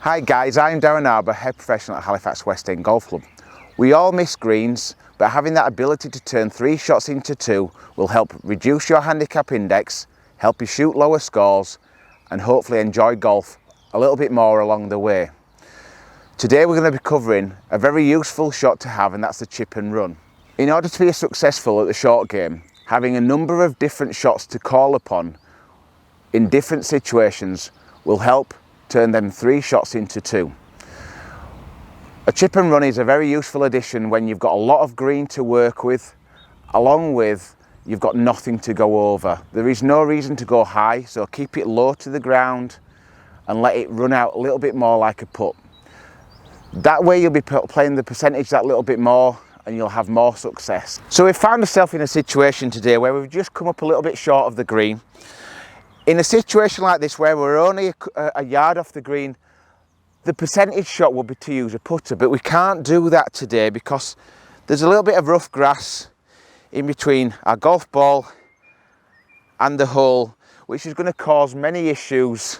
Hi guys, I'm Darren Arber, head professional at Halifax West End Golf Club. We all miss greens, but having that ability to turn 3 shots into 2 will help reduce your handicap index, help you shoot lower scores, and hopefully enjoy golf a little bit more along the way. Today we're going to be covering a very useful shot to have, and that's the chip and run. In order to be successful at the short game, having a number of different shots to call upon in different situations will help turn them 3 shots into 2. A chip and run is a very useful addition when you've got a lot of green to work with, along with you've got nothing to go over. There is no reason to go high, so keep it low to the ground and let it run out a little bit more like a putt. That way you'll be playing the percentage that little bit more and you'll have more success. So we've found ourselves in a situation today where we've just come up a little bit short of the green. In a situation like this where we're only a yard off the green, the percentage shot would be to use a putter, but we can't do that today because there's a little bit of rough grass in between our golf ball and the hole, which is going to cause many issues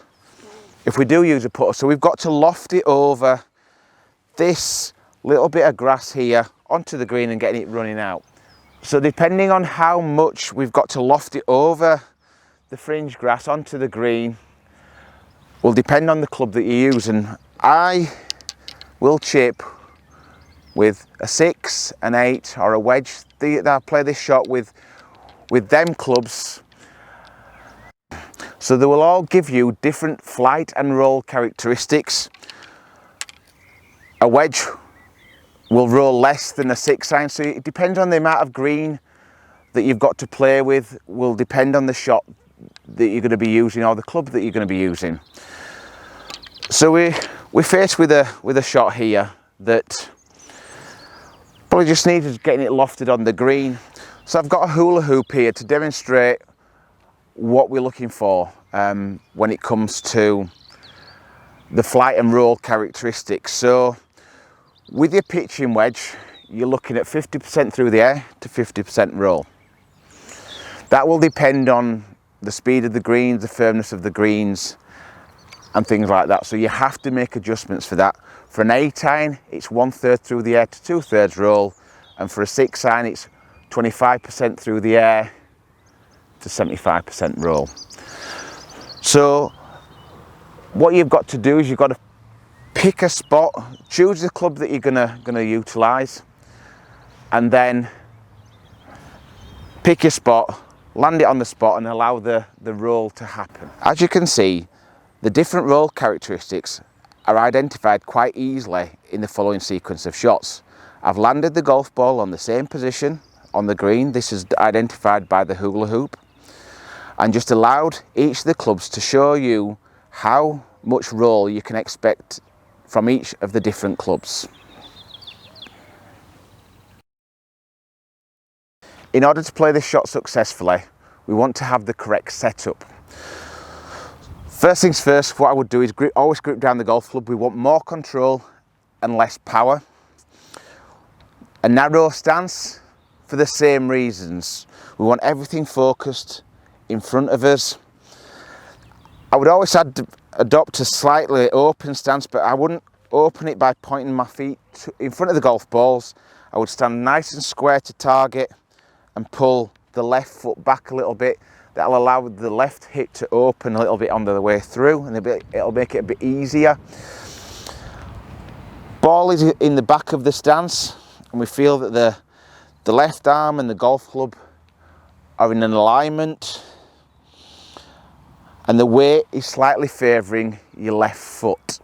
if we do use a putter. So we've got to loft it over this little bit of grass here onto the green and getting it running out. So depending on how much we've got to loft it over the fringe grass onto the green will depend on the club that you use, and I will chip with a 6, an 8 or a wedge. I play this shot with them clubs, so they will all give you different flight and roll characteristics. A wedge will roll less than a 6 iron, so it depends on the amount of green that you've got to play with, will depend on the shot that you're going to be using or the club that you're going to be using. So we're faced with a shot here that probably just needs getting it lofted on the green. So I've got a hula hoop here to demonstrate what we're looking for when it comes to the flight and roll characteristics. So with your pitching wedge, you're looking at 50% through the air to 50% roll. That will depend on the speed of the greens, the firmness of the greens and things like that. So you have to make adjustments for that. For an 8 iron, it's 1/3 through the air to 2/3 roll. And for a 6 iron, it's 25% through the air to 75% roll. So what you've got to do is you've got to pick a spot, choose the club that you're gonna utilize, and then pick your spot, land it on the spot and allow the roll to happen. As you can see, the different roll characteristics are identified quite easily in the following sequence of shots. I've landed the golf ball on the same position on the green. This is identified by the hula hoop, and just allowed each of the clubs to show you how much roll you can expect from each of the different clubs. In order to play this shot successfully, we want to have the correct setup. First things first, what I would do is always grip down the golf club. We want more control and less power. A narrow stance for the same reasons. We want everything focused in front of us. I would always adopt a slightly open stance, but I wouldn't open it by pointing my feet in front of the golf balls. I would stand nice and square to target and pull the left foot back a little bit. That'll allow the left hip to open a little bit on the way through, and it'll make it a bit easier. Ball is in the back of the stance, and we feel that the left arm and the golf club are in an alignment, and the weight is slightly favouring your left foot.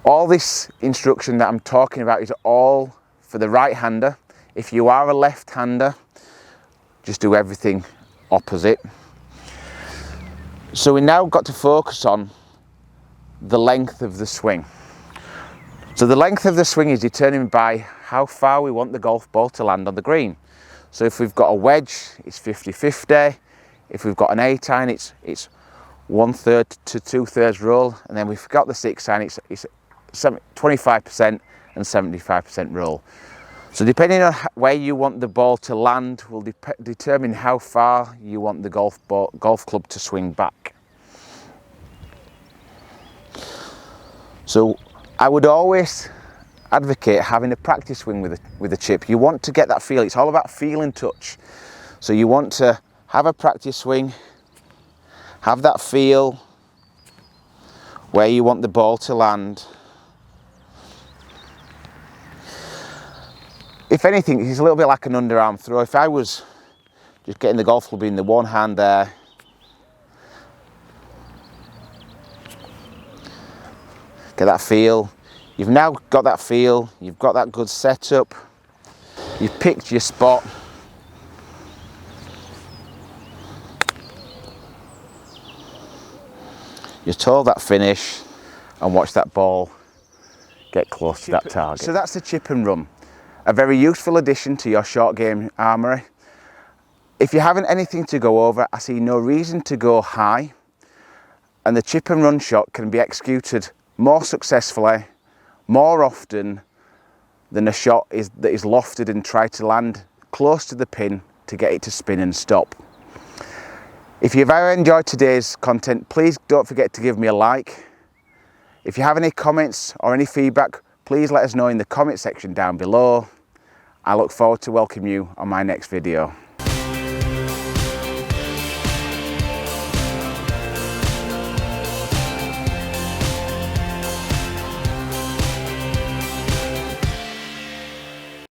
All this instruction that I'm talking about is all for the right-hander. If you are a left-hander, just do everything opposite. So we now got to focus on the length of the swing. So the length of the swing is determined by how far we want the golf ball to land on the green. So if we've got a wedge, it's 50-50. If we've got an 8 iron, it's 1/3 to 2/3 roll. And then we've got the 6 iron, it's 25% and 75% roll. So depending on where you want the ball to land will determine how far you want the golf club to swing back. So I would always advocate having a practice swing with a chip. You want to get that feel. It's all about feel and touch. So you want to have a practice swing, have that feel where you want the ball to land. If anything, it's a little bit like an underarm throw. If I was just getting the golf club in the one hand there, get that feel. You've now got that feel, you've got that good setup, you've picked your spot. Just hold that finish and watch that ball get close to that target. So that's the chip and run. A very useful addition to your short game armoury. If you haven't anything to go over, I see no reason to go high, and the chip and run shot can be executed more successfully, more often than a shot that is lofted and try to land close to the pin to get it to spin and stop. If you've ever enjoyed today's content, please don't forget to give me a like. If you have any comments or any feedback, please let us know in the comment section down below. I look forward to welcoming you on my next video.